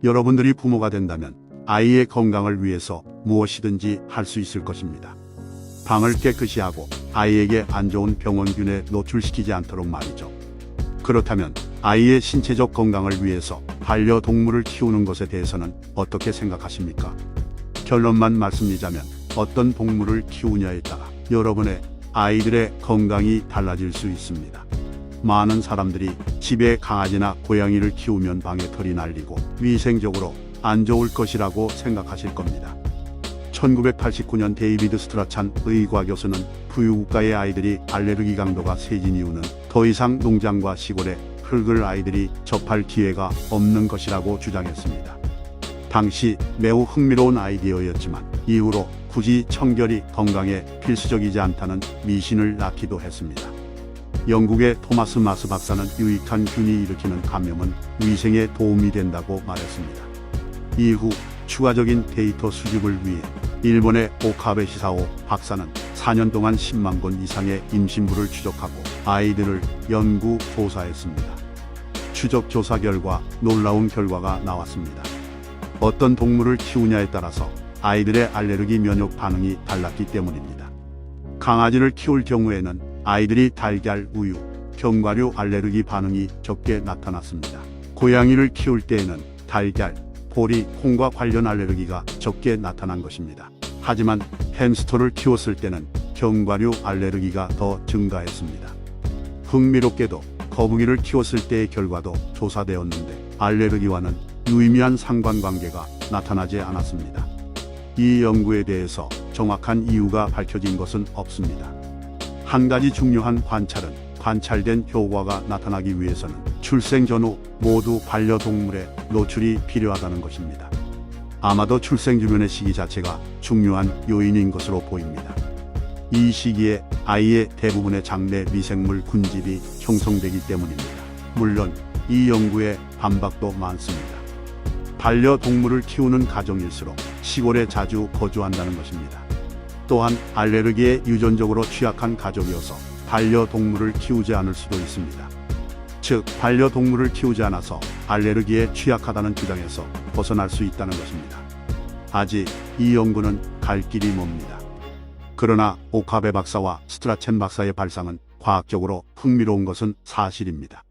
여러분들이 부모가 된다면 아이의 건강을 위해서 무엇이든지 할 수 있을 것입니다. 방을 깨끗이 하고 아이에게 안 좋은 병원균에 노출시키지 않도록 말이죠. 그렇다면 아이의 신체적 건강을 위해서 반려동물을 키우는 것에 대해서는 어떻게 생각하십니까? 결론만 말씀드리자면 어떤 동물을 키우냐에 따라 여러분의 아이들의 건강이 달라질 수 있습니다. 많은 사람들이 집에 강아지나 고양이를 키우면 방에 털이 날리고 위생적으로 안 좋을 것이라고 생각하실 겁니다. 1989년 데이비드 스트라찬 의과 교수는 부유국가의 아이들이 알레르기 강도가 세진 이유는 더 이상 농장과 시골의 흙을 아이들이 접할 기회가 없는 것이라고 주장했습니다. 당시 매우 흥미로운 아이디어였지만 이후로 굳이 청결이 건강에 필수적이지 않다는 미신을 낳기도 했습니다. 영국의 토마스 마스 박사는 유익한 균이 일으키는 감염은 위생에 도움이 된다고 말했습니다. 이후 추가적인 데이터 수집을 위해 일본의 오카베 시사오 박사는 4년 동안 10만 건 이상의 임신부를 추적하고 아이들을 연구 조사했습니다. 추적 조사 결과 놀라운 결과가 나왔습니다. 어떤 동물을 키우냐에 따라서 아이들의 알레르기 면역 반응이 달랐기 때문입니다. 강아지를 키울 경우에는 아이들이 달걀, 우유, 견과류 알레르기 반응이 적게 나타났습니다. 고양이를 키울 때에는 달걀, 보리, 콩과 관련 알레르기가 적게 나타난 것입니다. 하지만 햄스터를 키웠을 때는 견과류 알레르기가 더 증가했습니다. 흥미롭게도 거북이를 키웠을 때의 결과도 조사되었는데 알레르기와는 유의미한 상관관계가 나타나지 않았습니다. 이 연구에 대해서 정확한 이유가 밝혀진 것은 없습니다. 한 가지 중요한 관찰은 관찰된 효과가 나타나기 위해서는 출생 전후 모두 반려동물의 노출이 필요하다는 것입니다. 아마도 출생 주변의 시기 자체가 중요한 요인인 것으로 보입니다. 이 시기에 아이의 대부분의 장내 미생물 군집이 형성되기 때문입니다. 물론 이 연구에 반박도 많습니다. 반려동물을 키우는 가정일수록 시골에 자주 거주한다는 것입니다. 또한 알레르기에 유전적으로 취약한 가족이어서 반려동물을 키우지 않을 수도 있습니다. 즉, 반려동물을 키우지 않아서 알레르기에 취약하다는 주장에서 벗어날 수 있다는 것입니다. 아직 이 연구는 갈 길이 멉니다. 그러나 오카베 박사와 스트라첸 박사의 발상은 과학적으로 흥미로운 것은 사실입니다.